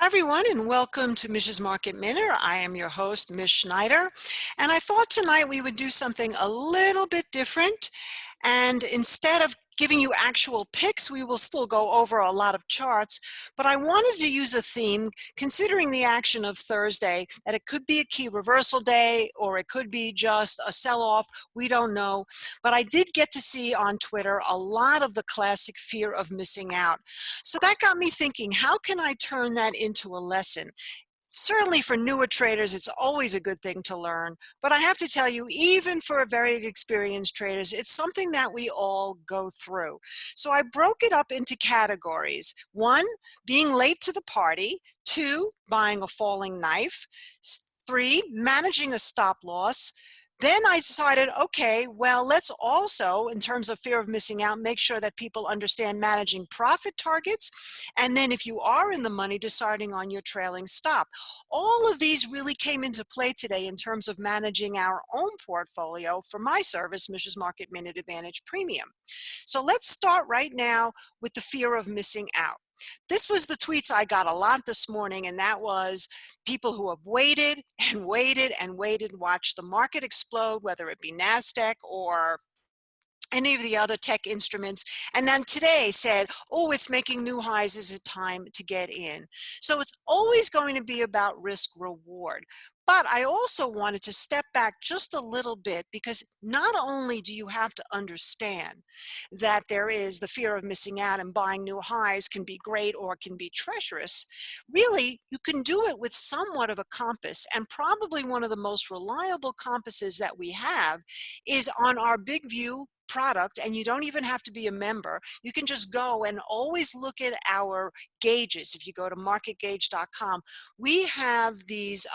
Hi everyone, and welcome to Mish's Market Minute. I am your host, Mish Schneider, and I thought tonight we would do something a little bit different. And instead of giving you actual picks, we will still go over a lot of charts, but I wanted to use a theme considering the action of Thursday, that it could be a key reversal day or it could be just a sell-off. We don't know, but I did get to see on Twitter a lot of the classic fear of missing out. So that got me thinking, how can I turn that into a lesson? Certainly for newer traders, it's always a good thing to learn. But I have to tell you, even for very experienced traders, it's something that we all go through. So I broke it up into categories. One, being late to the party. Two, buying a falling knife. Three, managing a stop loss. Then I decided, okay, well, let's also, in terms of fear of missing out, make sure that people understand managing profit targets. And then if you are in the money, deciding on your trailing stop. All of these really came into play today in terms of managing our own portfolio for my service, Mish's Market Minute Advantage Premium. So let's start right now with the fear of missing out. This was the tweets I got a lot this morning, and that was people who have waited and waited and waited, watched the market explode, whether it be NASDAQ or any of the other tech instruments, and then today said, oh, it's making new highs, is it time to get in? So it's always going to be about risk reward. But I also wanted to step back just a little bit, because not only do you have to understand that there is the fear of missing out and buying new highs can be great or can be treacherous, really you can do it with somewhat of a compass, and probably one of the most reliable compasses that we have is on our Big View product. And you don't even have to be a member. You can just go and always look at our gauges. If you go to marketgauge.com, we have these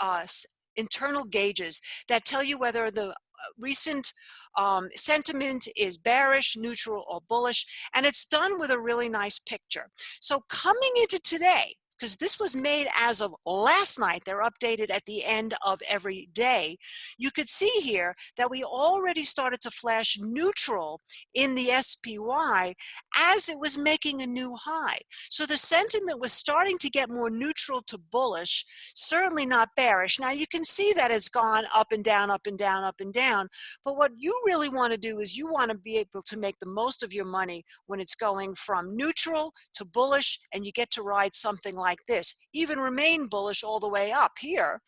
internal gauges that tell you whether the recent sentiment is bearish, neutral, or bullish, and it's done with a really nice picture. So coming into today, because this was made as of last night, they're updated at the end of every day, you could see here that we already started to flash neutral in the SPY as it was making a new high. So the sentiment was starting to get more neutral to bullish, certainly not bearish. Now you can see that it's gone up and down, up and down, up and down, but what you really want to do is you want to be able to make the most of your money when it's going from neutral to bullish, and you get to ride something like this, even remain bullish all the way up here,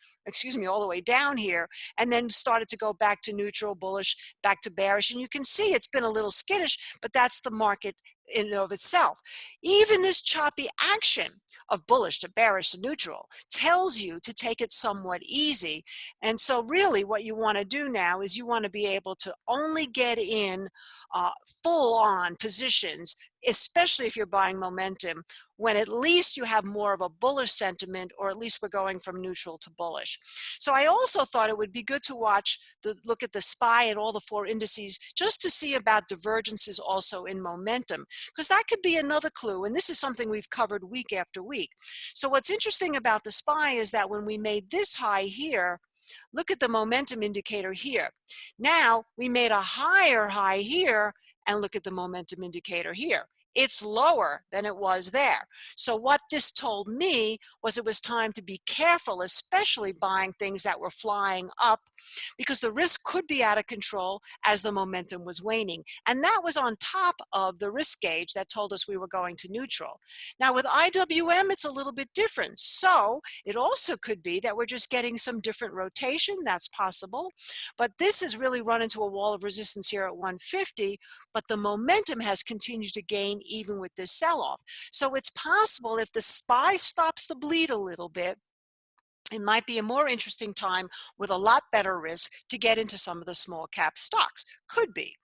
all the way down here, and then started to go back to neutral, bullish, back to bearish. And you can see it's been a little skittish, but that's the market in and of itself. Even this choppy action of bullish to bearish to neutral tells you to take it somewhat easy. And so really what you want to do now is you want to be able to only get in full on positions, especially if you're buying momentum, when at least you have more of a bullish sentiment, or at least we're going from neutral to bullish. So I also thought it would be good to look at the SPY and all the four indices, just to see about divergences also in momentum, because that could be another clue. And this is something we've covered week after week. So what's interesting about the SPY is that when we made this high here, look at the momentum indicator here. Now we made a higher high here, and look at the momentum indicator here. It's lower than it was there. So what this told me was it was time to be careful, especially buying things that were flying up, because the risk could be out of control as the momentum was waning. And that was on top of the risk gauge that told us we were going to neutral. Now with IWM, it's a little bit different. So it also could be that we're just getting some different rotation. That's possible. But this has really run into a wall of resistance here at 150, but the momentum has continued to gain even with this sell-off. So it's possible if the SPY stops the bleed a little bit, it might be a more interesting time with a lot better risk to get into some of the small cap stocks. Could be.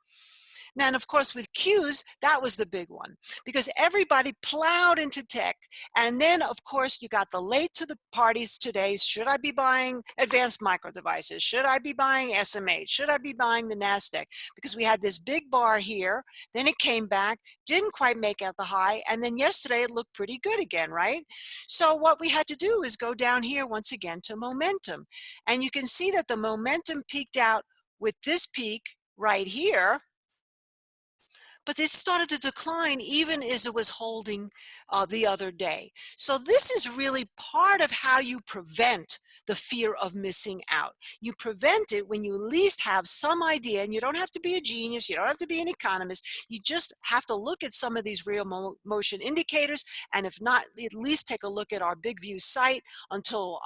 Then, of course, with Qs, that was the big one, because everybody plowed into tech. And then, of course, you got the late to the parties today. Should I be buying advanced micro devices? Should I be buying SMH? Should I be buying the NASDAQ? Because we had this big bar here, then it came back, didn't quite make out the high, and then yesterday it looked pretty good again, right? So what we had to do is go down here once again to momentum. And you can see that the momentum peaked out with this peak right here. but it started to decline even as it was holding the other day. So this is really part of how you prevent the fear of missing out. You prevent it when you at least have some idea, and you don't have to be a genius, you don't have to be an economist, you just have to look at some of these real motion indicators, and if not, at least take a look at our Big View site until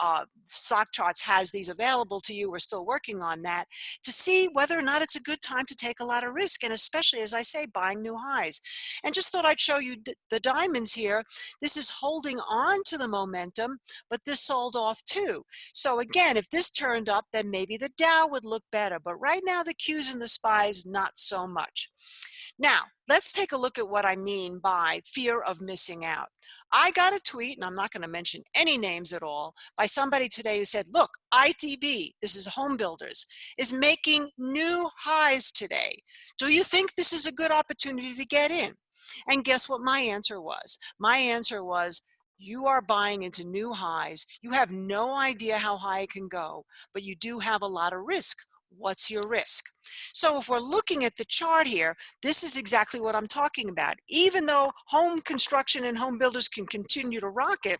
StockCharts has these available to you. We're still working on that to see whether or not it's a good time to take a lot of risk, and especially, as I say, buying new highs. And just thought I'd show you the diamonds here. This is holding on to the momentum, but this sold off too. So again, if this turned up, then maybe the Dow would look better, but right now the Qs and the SPYs, not so much. Now, let's take a look at what I mean by fear of missing out. I got a tweet, and I'm not going to mention any names at all, by somebody today who said, look, ITB, this is home builders, is making new highs today. Do you think this is a good opportunity to get in? And guess what my answer was? My answer was, you are buying into new highs. You have no idea how high it can go, but you do have a lot of risk. What's your risk? So if we're looking at the chart here, this is exactly what I'm talking about. Even though home construction and home builders can continue to rocket,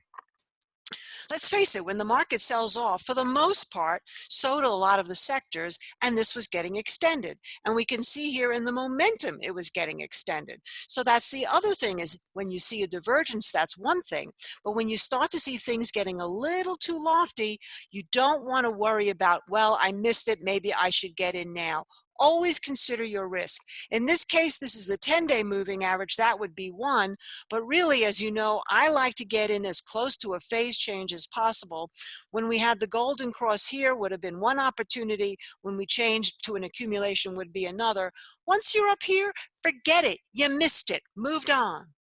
let's face it, when the market sells off, for the most part, so do a lot of the sectors, and this was getting extended. And we can see here in the momentum, it was getting extended. So that's the other thing, is when you see a divergence, that's one thing. But when you start to see things getting a little too lofty, you don't want to worry about, well, I missed it, maybe I should get in now. Always consider your risk. In this case, this is the 10-day moving average. That would be one. But really, as you know, I like to get in as close to a phase change as possible. When we had the golden cross here, would have been one opportunity. When we changed to an accumulation, would be another. Once you're up here, forget it. You missed it. Moved on.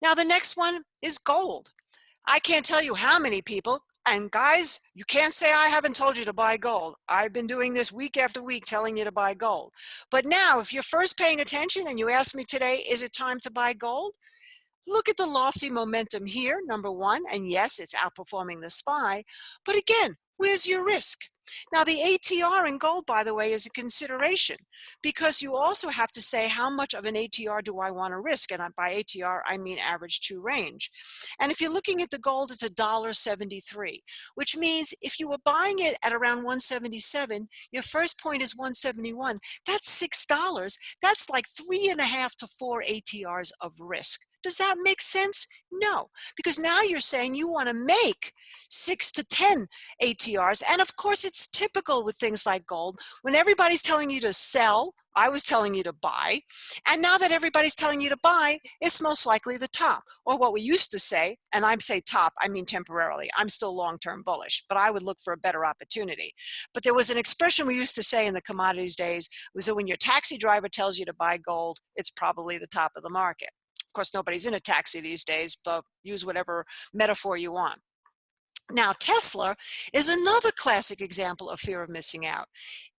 Now, the next one is gold. I can't tell you how many people, and guys, you can't say I haven't told you to buy gold. I've been doing this week after week telling you to buy gold. But now, if you're first paying attention and you ask me today, is it time to buy gold? Look at the lofty momentum here, number one, and yes, it's outperforming the SPY, but again, where's your risk? Now, the ATR in gold, by the way, is a consideration, because you also have to say, how much of an ATR do I want to risk? And by ATR, I mean average true range. And if you're looking at the gold, it's $1.73, which means if you were buying it at around 177, your first point is 171. That's $6. That's like 3.5 to 4 ATRs of risk. Does that make sense? No, because now you're saying you want to make 6 to 10 ATRs. And of course, it's typical with things like gold. When everybody's telling you to sell, I was telling you to buy. And now that everybody's telling you to buy, it's most likely the top. Or what we used to say, and I say top, I mean temporarily. I'm still long-term bullish, but I would look for a better opportunity. But there was an expression we used to say in the commodities days, was that when your taxi driver tells you to buy gold, it's probably the top of the market. Of course, nobody's in a taxi these days, but use whatever metaphor you want. Now, Tesla is another classic example of fear of missing out.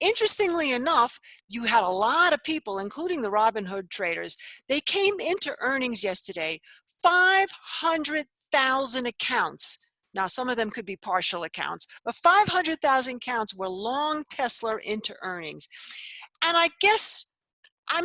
Interestingly enough, you had a lot of people, including the Robinhood traders, they came into earnings yesterday, 500,000 accounts. Now, some of them could be partial accounts, but 500,000 accounts were long Tesla into earnings. And I'm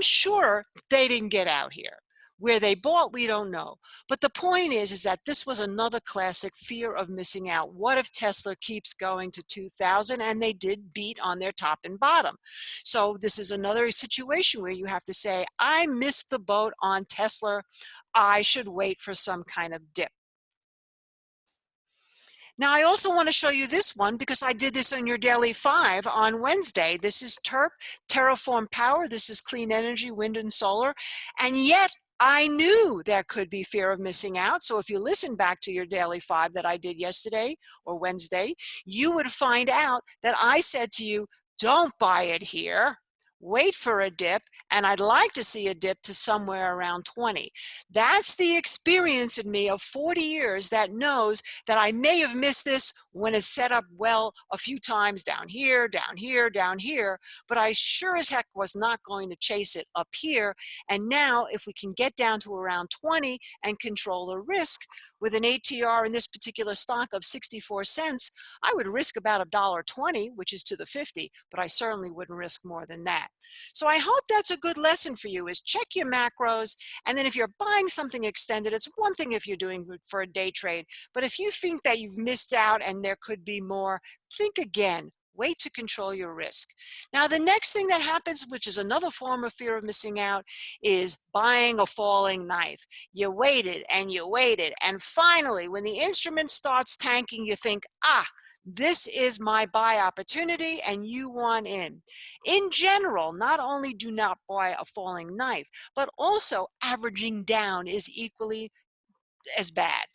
sure they didn't get out here. Where they bought, we don't know. But the point is that this was another classic fear of missing out. What if Tesla keeps going to 2000? And they did beat on their top and bottom. So this is another situation where you have to say, I missed the boat on Tesla. I should wait for some kind of dip. Now, I also want to show you this one because I did this on your Daily 5 on Wednesday. This is TERP, Terraform Power. This is clean energy, wind and solar. And yet, I knew there could be fear of missing out. So if you listen back to your Daily 5 that I did yesterday or Wednesday, you would find out that I said to you, don't buy it here. Wait for a dip, and I'd like to see a dip to somewhere around 20. That's the experience in me of 40 years that knows that I may have missed this when it's set up well a few times down here, down here, down here, but I sure as heck was not going to chase it up here. And now if we can get down to around 20 and control the risk with an ATR in this particular stock of 64 cents, I would risk about $1.20, which is to the 50, but I certainly wouldn't risk more than that. So I hope that's a good lesson for you, is check your macros. And then if you're buying something extended, it's one thing if you're doing it for a day trade. But if you think that you've missed out and there could be more, think again. Wait to control your risk. Now, the next thing that happens, which is another form of fear of missing out, is buying a falling knife. You waited and you waited. And finally, when the instrument starts tanking, you think, this is my buy opportunity, and you want in. In general, not only do not buy a falling knife, but also averaging down is equally as bad.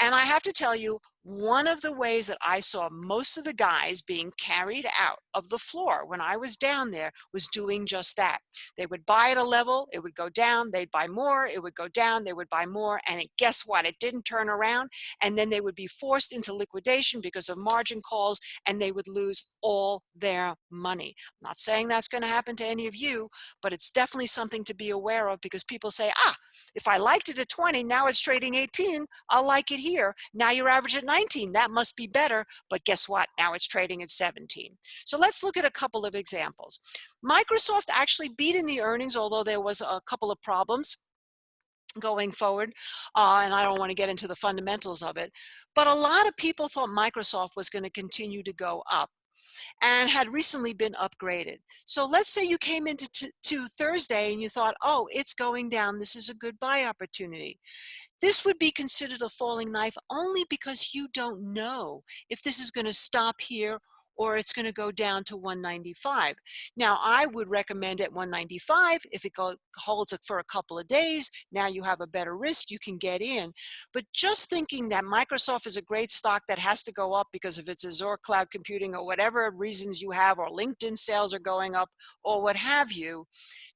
And I have to tell you, one of the ways that I saw most of the guys being carried out of the floor when I was down there was doing just that. They would buy at a level, it would go down, they'd buy more, it would go down, they would buy more, and guess what? It didn't turn around, and then they would be forced into liquidation because of margin calls, and they would lose all their money. I'm not saying that's going to happen to any of you, but it's definitely something to be aware of, because people say, if I liked it at 20, now it's trading 18, I'll like it here. Now you're average at 19, that must be better, but guess what? Now it's trading at 17. So let's look at a couple of examples. Microsoft actually beat in the earnings, although there was a couple of problems going forward, and I don't want to get into the fundamentals of it, but a lot of people thought Microsoft was going to continue to go up and had recently been upgraded. So let's say you came into to Thursday and you thought, oh, it's going down, this is a good buy opportunity. This would be considered a falling knife only because you don't know if this is going to stop here or it's going to go down to 195. Now, I would recommend at 195, if it holds it for a couple of days, now you have a better risk, you can get in. But just thinking that Microsoft is a great stock that has to go up because of its Azure cloud computing or whatever reasons you have, or LinkedIn sales are going up or what have you,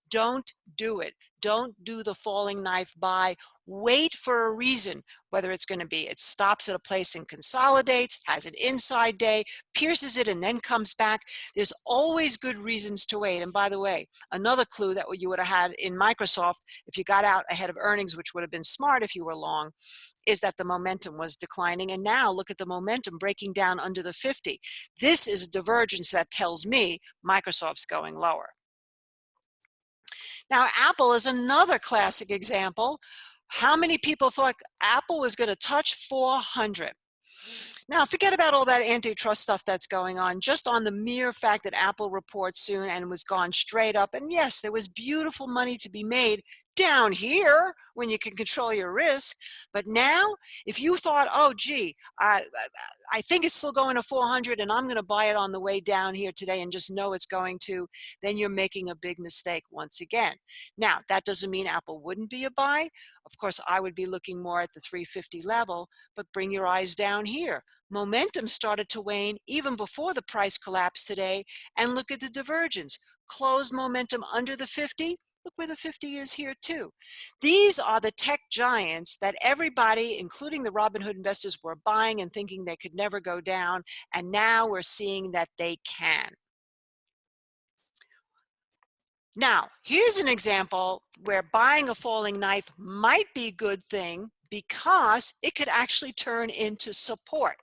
don't do it. Don't do the falling knife buy. Wait for a reason, whether it's going to be it stops at a place and consolidates, has an inside day, pierces it, and then comes back. There's always good reasons to wait. And by the way, another clue that you would have had in Microsoft, if you got out ahead of earnings, which would have been smart if you were long, is that the momentum was declining. And now look at the momentum breaking down under the 50. This is a divergence that tells me Microsoft's going lower. Now, Apple is another classic example. How many people thought Apple was going to touch 400? Now, forget about all that antitrust stuff that's going on. Just on the mere fact that Apple reports soon and was gone straight up. And yes, there was beautiful money to be made down here when you can control your risk. But now, if you thought, oh, gee, I think it's still going to 400 and I'm going to buy it on the way down here today and just know it's going to, then you're making a big mistake once again. Now, that doesn't mean Apple wouldn't be a buy. Of course, I would be looking more at the 350 level, but bring your eyes down here. Momentum started to wane even before the price collapsed today, and look at the divergence. Closed momentum under the 50. Look where the 50 is here too. These are the tech giants that everybody, including the Robinhood investors, were buying and thinking they could never go down, and now we're seeing that they can. Now, here's an example where buying a falling knife might be a good thing because it could actually turn into support.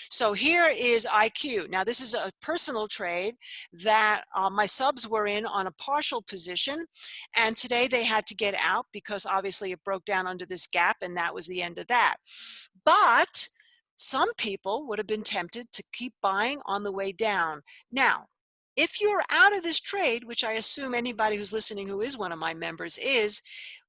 So here is IQ. Now, this is a personal trade that my subs were in on a partial position, and today they had to get out because obviously it broke down under this gap, and that was the end of that. But some people would have been tempted to keep buying on the way down. Now, if you're out of this trade, which I assume anybody who's listening who is one of my members is,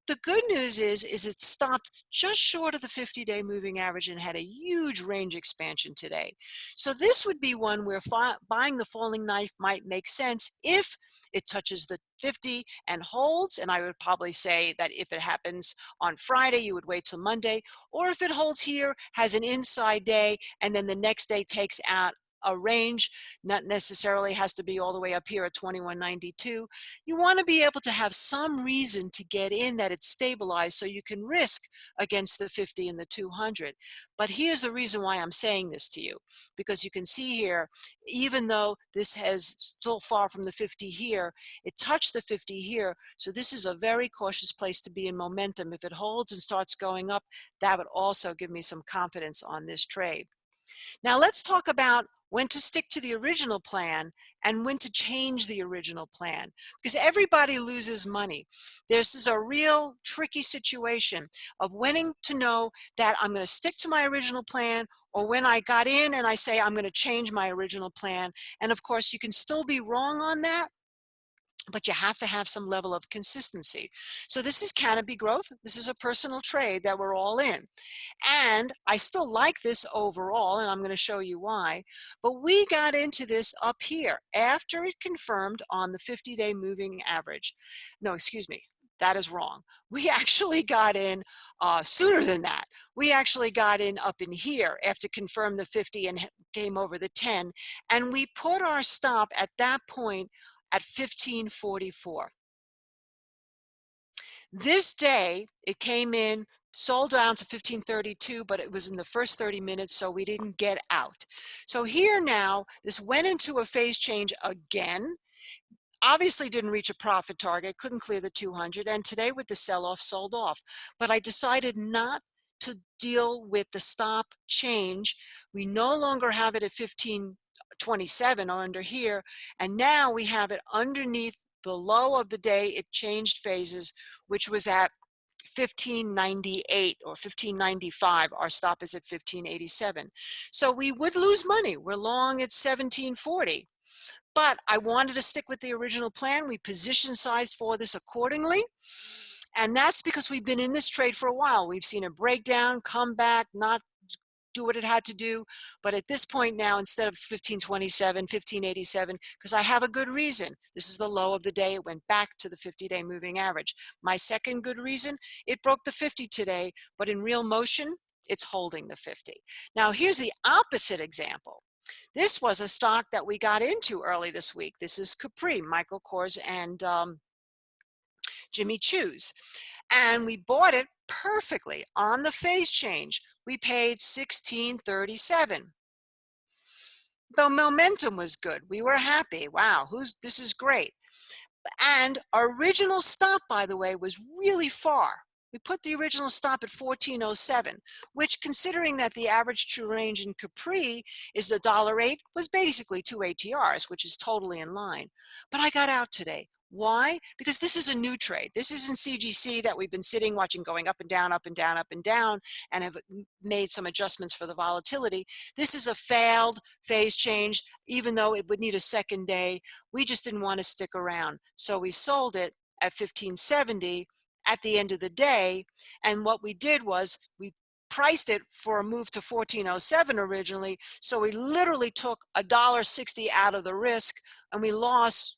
the good news is it stopped just short of the 50-day moving average and had a huge range expansion today. So this would be one where buying the falling knife might make sense if it touches the 50 and holds, and I would probably say that if it happens on Friday, you would wait till Monday, or if it holds here, has an inside day, and then the next day takes out a range, not necessarily has to be all the way up here at 2192. You want to be able to have some reason to get in that it's stabilized so you can risk against the 50 and the 200. But here's the reason why I'm saying this to you, because you can see here, even though this has still far from the 50 here, it touched the 50 here. So this is a very cautious place to be in momentum. If it holds and starts going up, that would also give me some confidence on this trade. Now let's talk about when to stick to the original plan, and when to change the original plan, because everybody loses money. This is a real tricky situation of when to know that I'm going to stick to my original plan, or when I got in and I say I'm going to change my original plan. And of course, you can still be wrong on that, but you have to have some level of consistency. So this is canopy growth. This is a personal trade that we're all in. And I still like this overall, and I'm going to show you why. But we got into this up here after it confirmed on the 50-day moving average. No, excuse me. That is wrong. We actually got in sooner than that. We actually got in up in here after confirmed the 50 and came over the 10. And we put our stop at that point at 1544. This day, it came in, sold down to 1532, but it was in the first 30 minutes, so we didn't get out. So here now, this went into a phase change again. Obviously didn't reach a profit target, couldn't clear the 200, and today with the sell-off sold off. But I decided not to deal with the stop change. We no longer have it at 1527 or under here, and now we have it underneath the low of the day. It changed phases, which was at 1598 or 1595. Our stop is at 1587. So we would lose money. We're long at 1740. But I wanted to stick with the original plan. We position sized for this accordingly. And that's because we've been in this trade for a while. We've seen a breakdown, come back, not do what it had to do. But at this point now, instead of 1527, 1587, because I have a good reason. This is the low of the day. It went back to the 50-day moving average. My second good reason, it broke the 50 today, but in real motion, it's holding the 50. Now, here's the opposite example. This was a stock that we got into early this week. This is Capri, Michael Kors and Jimmy Choo's. And we bought it perfectly on the phase change. We paid $16.37. The momentum was good. We were happy. Wow, this is great. And our original stop, by the way, was really far. We put the original stop at 1407, which, considering that the average true range in Capri is $1.08, was basically 2 ATRs, which is totally in line. But I got out today. Why? Because this is a new trade. This isn't CGC that we've been sitting watching going up and down, up and down, up and down, and have made some adjustments for the volatility. This is a failed phase change, even though it would need a second day. We just didn't want to stick around. So we sold it at 1570 at the end of the day. And what we did was we priced it for a move to 1407 originally. So we literally took $1.60 out of the risk, and we lost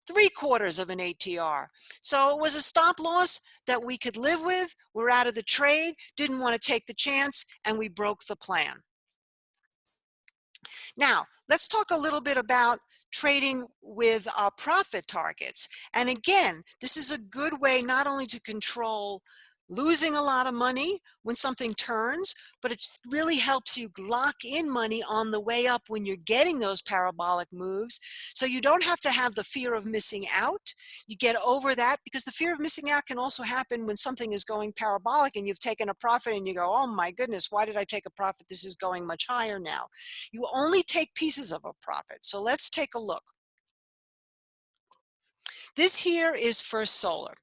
3/4 of an ATR. So it was a stop loss that we could live with. We're out of the trade, didn't want to take the chance, and we broke the plan. Now, let's talk a little bit about trading with profit targets. And again, this is a good way not only to control losing a lot of money when something turns, but it really helps you lock in money on the way up when you're getting those parabolic moves. So you don't have to have the fear of missing out. You get over that, because the fear of missing out can also happen when something is going parabolic and you've taken a profit and you go, oh my goodness, why did I take a profit? This is going much higher now. You only take pieces of a profit. So let's take a look. This here is First Solar.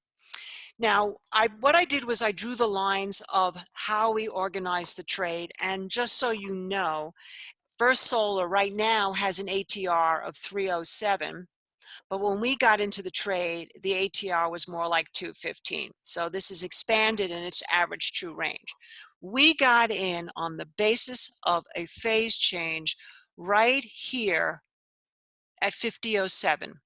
Now, what I did was I drew the lines of how we organized the trade, and just so you know, First Solar right now has an ATR of 307, but when we got into the trade, the ATR was more like 215. So this is expanded in its average true range. We got in on the basis of a phase change right here at 5007.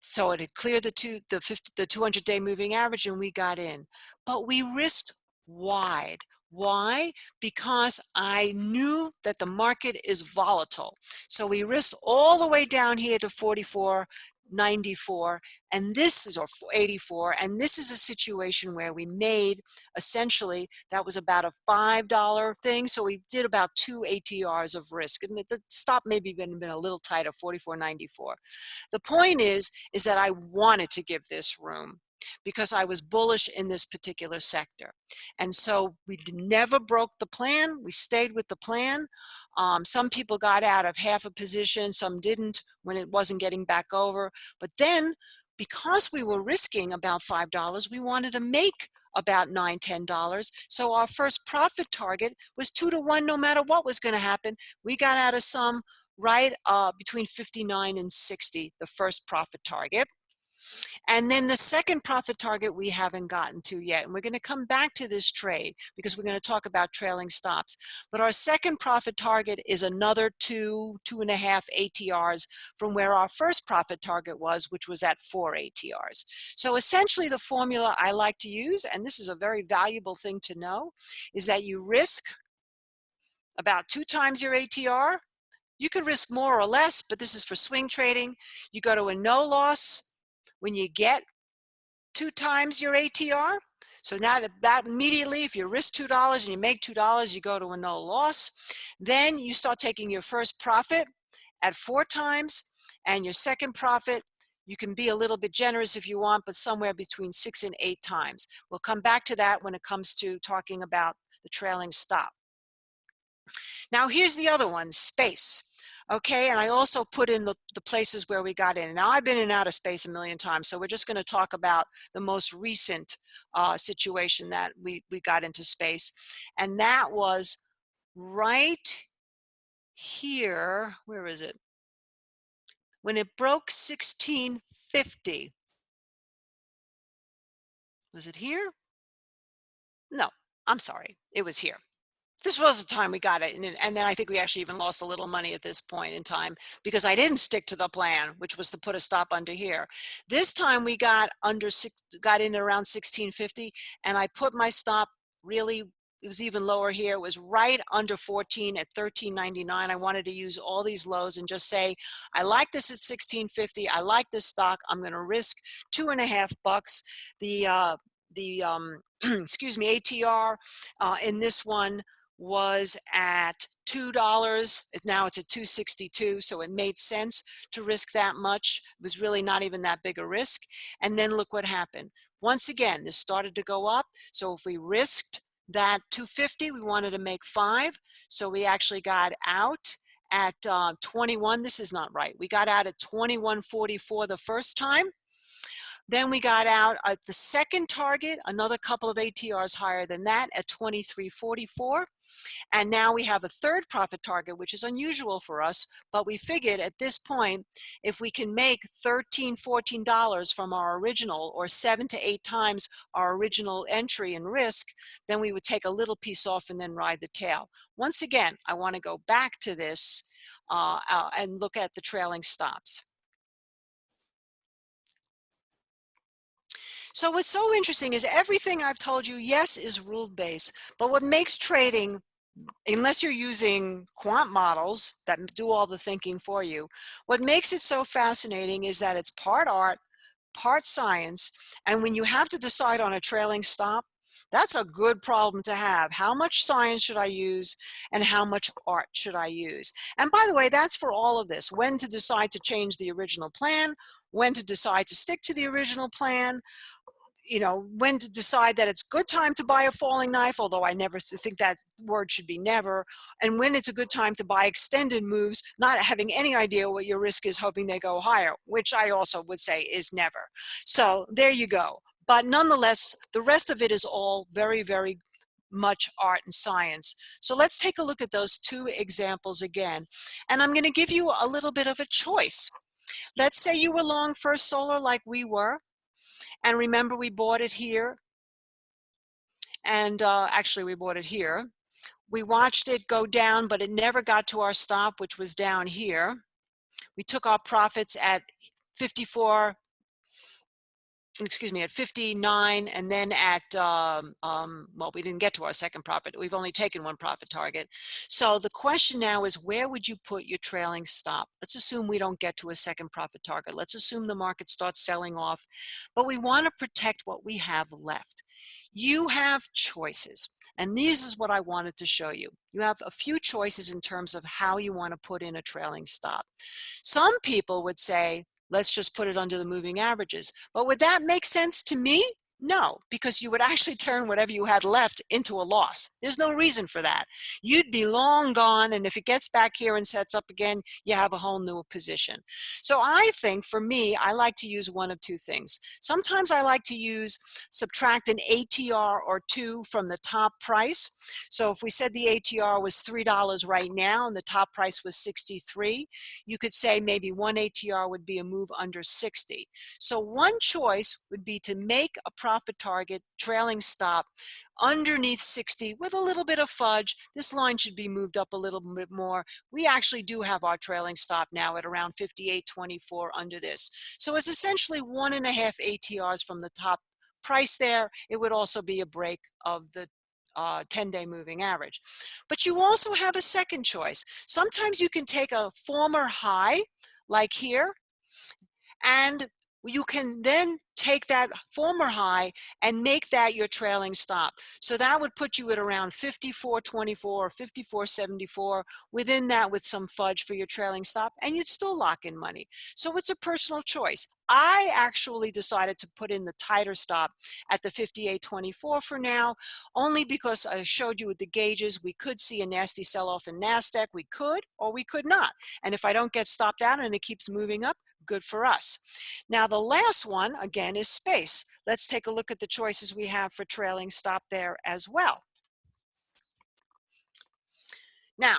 So it had cleared the 200-day moving average, and we got in. But we risked wide. Why? Because I knew that the market is volatile. So we risked all the way down here to 44.94, and this is, or 84, and this is a situation where we made, essentially, that was about a $5 thing, so we did about 2 ATRs of risk. And the stop maybe been a little tighter, 44.94. The point is that I wanted to give this room. because I was bullish in this particular sector. And so we never broke the plan. We stayed with the plan. Some people got out of half a position, some didn't when it wasn't getting back over. But then because we were risking about $5, we wanted to make about $9, $10. So our first profit target was 2 to 1 no matter what was going to happen. We got out of some right between 59 and 60, the first profit target. And then the second profit target we haven't gotten to yet. And we're going to come back to this trade because we're going to talk about trailing stops. But our second profit target is another 2.5 ATRs from where our first profit target was, which was at 4 ATRs. So essentially the formula I like to use, and this is a very valuable thing to know, is that you risk about 2 times your ATR. You could risk more or less, but this is for swing trading. You go to a no loss when you get 2 times your ATR. So now that immediately, if you risk $2 and you make $2, you go to a no loss. Then you start taking your first profit at 4 times, and your second profit, you can be a little bit generous if you want, but somewhere between 6 and 8 times. We'll come back to that when it comes to talking about the trailing stop. Now here's the other one, space. Okay, and I also put in the places where we got in. Now I've been in and out of space a million times, so we're just going to talk about the most recent situation that we got into space. And that was right here. Where is it? When it broke 1650. Was it here? No, I'm sorry. It was here. This was the time we got it, and then I think we actually even lost a little money at this point in time because I didn't stick to the plan, which was to put a stop under here. This time we got in around 1650, and I put my stop really. It was even lower here. It was right under 14 at 13.99. I wanted to use all these lows and just say, I like this at 1650. I like this stock. I'm going to risk $2.50. The excuse me, ATR in this one was at $2. Now it's at $2.62, so it made sense to risk that much. It was really not even that big a risk. And then look what happened. Once again, this started to go up. So if we risked that $2.50, we wanted to make 5. So we actually got out at 21. This is not right. We got out at 21.44 the first time. Then we got out at the second target, another couple of ATRs higher than that at 23.44. And now we have a third profit target, which is unusual for us, but we figured at this point, if we can make $13, $14 from our original, or 7 to 8 times our original entry and risk, then we would take a little piece off and then ride the tail. Once again, I want to go back to this and look at the trailing stops. So what's so interesting is everything I've told you, yes, is rule-based, but what makes trading, unless you're using quant models that do all the thinking for you, what makes it so fascinating is that it's part art, part science, and when you have to decide on a trailing stop, that's a good problem to have. How much science should I use and how much art should I use? And by the way, that's for all of this. When to decide to change the original plan, when to decide to stick to the original plan, you know, when to decide that it's good time to buy a falling knife, although I never think that word should be never, and when it's a good time to buy extended moves, not having any idea what your risk is, hoping they go higher, which I also would say is never. So there you go. But nonetheless, the rest of it is all very, very much art and science. So let's take a look at those 2 examples again. And I'm going to give you a little bit of a choice. Let's say you were long First Solar like we were. And remember, we bought it here. And actually, we bought it here. We watched it go down, but it never got to our stop, which was down here. We took our profits at 54, excuse me, at 59, and then at, well, we didn't get to our second profit. We've only taken 1 profit target. So the question now is, where would you put your trailing stop? Let's assume we don't get to a second profit target. Let's assume the market starts selling off, but we want to protect what we have left. You have choices, and this is what I wanted to show you. You have a few choices in terms of how you want to put in a trailing stop. Some people would say, let's just put it under the moving averages. But would that make sense to me? No, because you would actually turn whatever you had left into a loss. There's no reason for that. You'd be long gone, and if it gets back here and sets up again, you have a whole new position. So I think for me, I like to use one of two things. Sometimes I like to subtract an ATR or two from the top price. So if we said the ATR was $3 right now and the top price was 63, you could say maybe one ATR would be a move under 60. So one choice would be to make a profit target trailing stop underneath 60 with a little bit of fudge. This line should be moved up a little bit more. We actually do have our trailing stop now at around 58.24 under this. So it's essentially 1.5 ATRs from the top price there. It would also be a break of the 10-day moving average. But you also have a second choice. Sometimes you can take a former high, like here, and you can then take that former high and make that your trailing stop. So that would put you at around 54.24 or 54.74, within that with some fudge for your trailing stop, and you'd still lock in money. So it's a personal choice. I actually decided to put in the tighter stop at the 58.24 for now, only because I showed you with the gauges, we could see a nasty sell-off in NASDAQ. We could, or we could not. And if I don't get stopped out and it keeps moving up, good for us. Now the last one, again, is space. Let's take a look at the choices we have for trailing stop there as well. Now,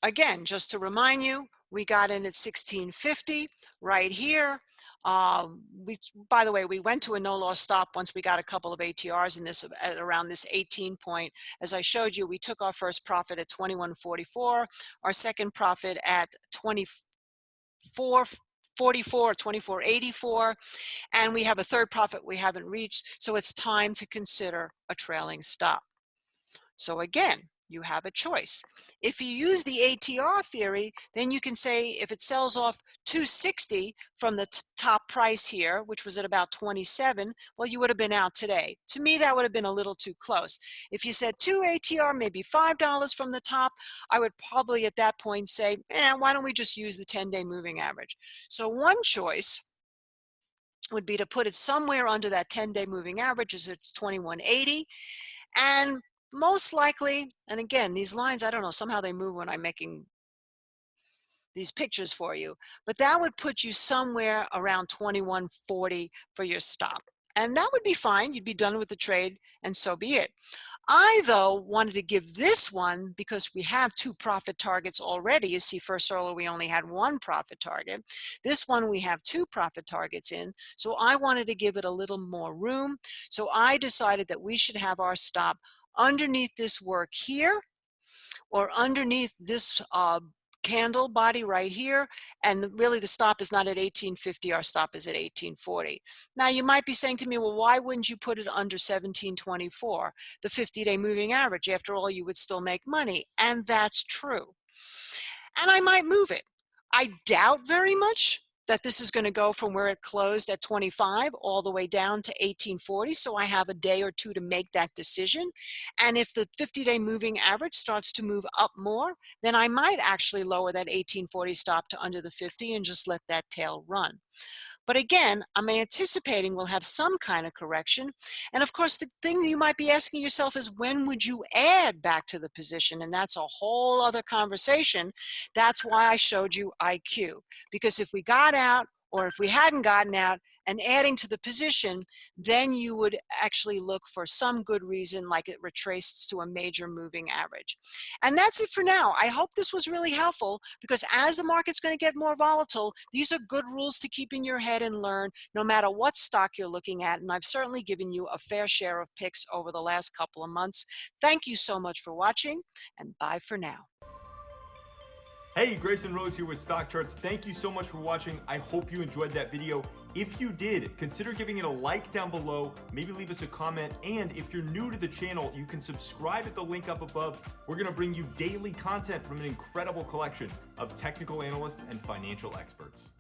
again, just to remind you, we got in at 1650 right here. By the way, we went to a no-loss stop once we got a couple of ATRs in this at around this 18 point. As I showed you, we took our first profit at 21.44, our second profit at 24.44 or 24.84, and we have a third profit we haven't reached, so it's time to consider a trailing stop. So again, you have a choice. If you use the ATR theory, then you can say if it sells off 260 from the top price here, which was at about 27, well, you would have been out today. To me, that would have been a little too close. If you said 2 ATR, maybe $5 from the top, I would probably at that point say, why don't we just use the 10-day moving average? So one choice would be to put it somewhere under that 10-day moving average, as it's 21.80, and most likely, and again, these lines, I don't know, somehow they move when I'm making these pictures for you, but that would put you somewhere around 21.40 for your stop. And that would be fine. You'd be done with the trade, and so be it. I, though, wanted to give this one, because we have 2 profit targets already. You see, first earlier we only had 1 profit target. This one we have 2 profit targets in, so I wanted to give it a little more room. So I decided that we should have our stop underneath this work here, or underneath this candle body right here, and really the stop is not at 1850, our stop is at 1840. Now you might be saying to me, well, why wouldn't you put it under 1724, the 50-day moving average? After all, you would still make money, and that's true. And I might move it. I doubt very much that this is going to go from where it closed at 25 all the way down to 1840, so I have a day or two to make that decision. And if the 50-day moving average starts to move up more, then I might actually lower that 1840 stop to under the 50 and just let that tail run. But again, I'm anticipating we'll have some kind of correction. And of course, the thing you might be asking yourself is, when would you add back to the position? And that's a whole other conversation. That's why I showed you IQ. Because if we got out, or if we hadn't gotten out and adding to the position, then you would actually look for some good reason, like it retraced to a major moving average. And that's it for now. I hope this was really helpful, because as the market's going to get more volatile, these are good rules to keep in your head and learn, no matter what stock you're looking at. And I've certainly given you a fair share of picks over the last couple of months. Thank you so much for watching, and bye for now. Hey, Grayson Rose here with StockCharts. Thank you so much for watching. I hope you enjoyed that video. If you did, consider giving it a like down below, maybe leave us a comment, and if you're new to the channel, you can subscribe at the link up above. We're gonna bring you daily content from an incredible collection of technical analysts and financial experts.